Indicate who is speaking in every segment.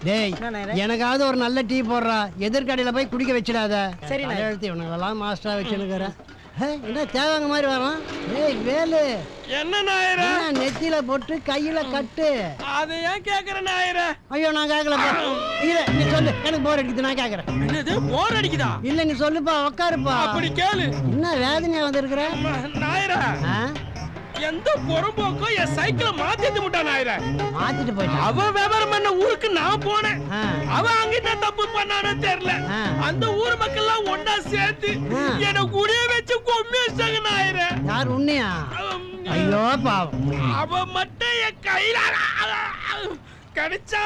Speaker 1: டேய் எனக்காவது ஒரு நல்ல டீ போடுறா, எதிர்கடையில போய் குடிக்க வச்சிடாத.
Speaker 2: சரி
Speaker 1: எழுத்து இவனுங்கெல்லாம் மாஸ்டரா வச்சுனுக்குறேன். என்ன தேவைங்க மாதிரி வரும். ஏய் வேலு,
Speaker 3: என்ன நாயரா
Speaker 1: நெத்தியில போட்டு கையில கட்டு.
Speaker 3: அதை ஏன் கேக்குற நாயரா?
Speaker 1: ஐயோ நான் கேட்கல. இல்ல நீ சொல்லு, எனக்கு போர் அடிக்குது, நான் கேக்குறேன்.
Speaker 3: என்னது போர் அடிக்குதா?
Speaker 1: இல்ல நீ சொல்லுப்பா, உட்காருப்பா.
Speaker 3: அப்படி கேளு.
Speaker 1: என்ன வேதனையா வந்திருக்கிற
Speaker 3: நாயரா? எந்த பொறுப்போக்கோ என் சைக்கிளை மாத்திட்டு விட்டான் நாயரா.
Speaker 1: மாத்திட்டு போயிட்டான்.
Speaker 3: அவ விவரம் பண்ண ஊருக்கு நான் போனேன். அவ அங்க என்ன தப்பு பண்ணானோ தெரியல. அந்த ஊர் மக்கள் எல்லாம் ஒன்னா சேர்த்து என்ன குடிய வச்சு கொம்மி வச்சாங்க நாயரா.
Speaker 1: யார் உன்னையா? ஐயோ பாவம்.
Speaker 3: அவ மட்டும் என் கையில கிடைச்சா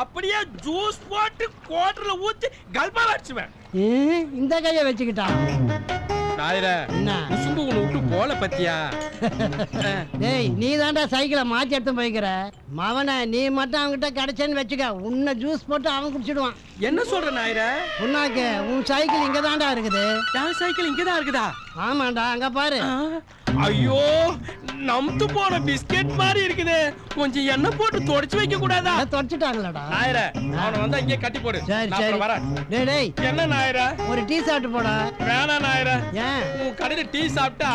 Speaker 3: அப்படியே ஜூஸ் போட்டு கோட்டர்ல ஊத்தி கல்பா வச்சுவேன்.
Speaker 1: இந்த கைய வச்சுக்கிட்டான்
Speaker 3: நாயரா. என்ன உசும்பு உன்னை விட்டு போல பத்தியா?
Speaker 1: டேய் நீ தாண்டா சைக்கிளை மாத்தி எடுத்து போய்க்கிற. மவனை நீ மட்டும் அவன்கிட்ட கிடைச்சேன்னு வச்சுக்க, உன்னை ஜூஸ் போட்டு அவன் குடிச்சிடுவான்.
Speaker 3: என்ன சொல்ற நாயரா?
Speaker 1: உன்னாக்கு உன் சைக்கிள் இங்க தாண்டா இருக்குது.
Speaker 3: என் சைக்கிள் இங்கதான் இருக்குதா?
Speaker 1: ஆமாண்டா, அங்க பாரு.
Speaker 3: ஐயோ நம்து போன பிஸ்கெட் மாதிரி இருக்குது. கொஞ்சம் எண்ணெய் போட்டு தொடச்சு வைக்க கூடாதா?
Speaker 1: தொடச்சிட்டாங்களாடா.
Speaker 3: நாயரா அவனை வந்து அங்கே கட்டி போடு.
Speaker 1: சரி சரி
Speaker 3: வரேன்.
Speaker 1: டேய் டேய்
Speaker 3: என்ன நாயரா?
Speaker 1: ஒரு டீ சாப்பிட்டு போடா.
Speaker 3: வேணாம் நாயரா.
Speaker 1: ஏன்?
Speaker 3: உன் கடையில டீ சாப்பிட்டா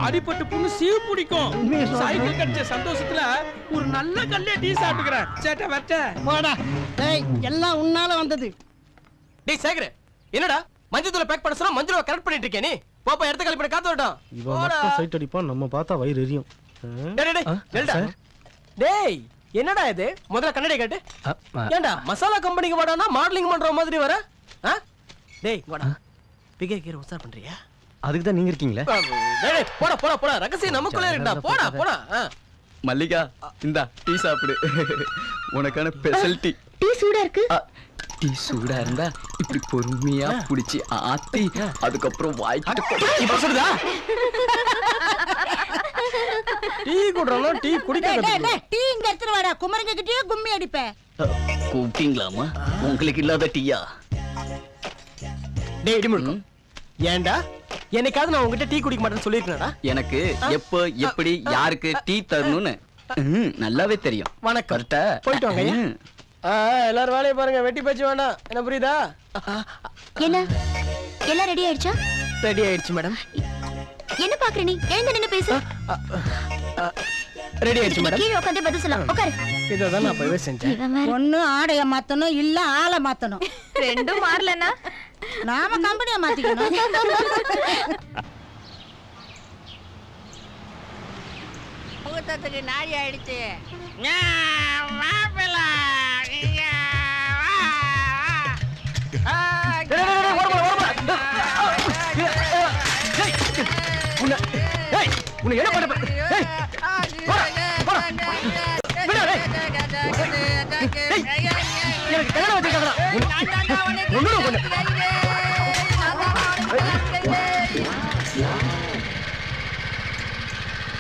Speaker 3: அடிபட்டு புண்ணு சீவு பிடிக்கும். சைக்கிள் கிடைச்ச சந்தோஷத்துல ஒரு நல்ல கல்லே டீ சாப்பிட்டுக்கிறேன். சேட்டை வச்ச
Speaker 1: போடா. டேய் எல்லாம் உன்னால வந்தது.
Speaker 2: டேய் சேகர், என்னடா மஞ்சள் தூளை பேக் பண்ண சொன்னா மஞ்சள் கரெக்ட் பண்ணிட்டு இருக்கே நீ? பாப்பா எடுத்து கழி பண்ண காத்து வரட்டும்.
Speaker 4: இவன் மட்டும் சைட் அடிப்பான், நம்ம பார்த்தா வயிறு எரியும்.
Speaker 2: டேய் என்னடா இது? முதல்ல கண்ணாடி காட்டு. ஏண்டா மசாலா கம்பெனிக்கு வாடானா மாடலிங் பண்ற மாதிரி வர? டேய் வாடா. பிகே கீர உசார் பண்றியா?
Speaker 4: அதுக்கு தான் நீங்க இருக்கீங்களே.
Speaker 2: டேய் போடா போடா போடா, ரகசியம் நமக்குள்ளே இருக்குடா. போடா போடா.
Speaker 5: மல்லிகா இந்தா டீ சாப்பிடு. உனக்கான ஸ்பெஷல் டீ.
Speaker 6: டீ சூடா இருக்கு.
Speaker 5: டீ சூடா இருந்தா இப்படி பொறுமையா புடிச்சு ஆத்தி அதுக்கப்புறம் வாய்க்கிட்ட
Speaker 2: இப்ப சொல்லுதா? டீ குடுறோம், டீ குடிக்க.
Speaker 6: டீ இங்க எடுத்துட்டு வாடா. குமரங்க கிட்டயே கும்மி அடிப்ப.
Speaker 5: கூப்பிட்டீங்களாமா? உங்களுக்கு இல்லாத டீயா?
Speaker 2: டேய் இடி முழுக்கம். ஏண்டா என்னைக்காவது நான் உங்ககிட்ட டீ குடிக்க மாட்டேன்னு சொல்லியிருக்கேன்டா?
Speaker 5: எனக்கு எப்ப எப்படி யாருக்கு டீ தரணும்னு நல்லாவே தெரியும்.
Speaker 2: வணக்கம்.
Speaker 5: கரெக்டா?
Speaker 2: போயிட்டு வாங்க. எல்லாரும் வேலையை பாருங்க, வெட்டி பேச்சு வேண்டாம். என்ன புரியுதா?
Speaker 6: என்ன எல்லாம் ரெடி ஆயிடுச்சா?
Speaker 2: ரெடி ஆயிடுச்சு மேடம்.
Speaker 6: என்ன பாக்குற நீ? எழுந்து நின்னு பேசு.
Speaker 2: ரெடி ஆயிடுச்சு மேடம்.
Speaker 6: கீழ உட்கார்ந்து பதில் சொல்ல. உட்காரு.
Speaker 2: இததான் நான் போய் செஞ்சேன்.
Speaker 7: ஒண்ணு ஆடைய மாத்தணும், இல்ல ஆளை மாத்தணும்.
Speaker 6: ரெண்டும் மாறலனா
Speaker 7: நாம கம்பெனியை மாத்திக்கணும்.
Speaker 8: முகூர்த்தத்துக்கு நாடி ஆயிடுச்சு.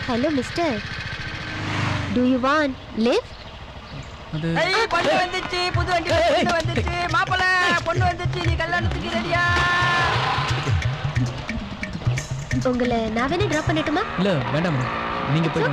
Speaker 6: Hello mister, to you want lift?
Speaker 8: பொண்ணு வந்துச்சு, புது வண்டி வந்துச்சு. மாப்பிள்ள பொண்ணு வந்துச்சு, நீ கல்யாணத்துக்கு ரெடியா?
Speaker 6: உங்களை நான் வேணா டிராப் பண்ணட்டுமா?
Speaker 4: இல்ல வேண்டாம், நீங்க போய்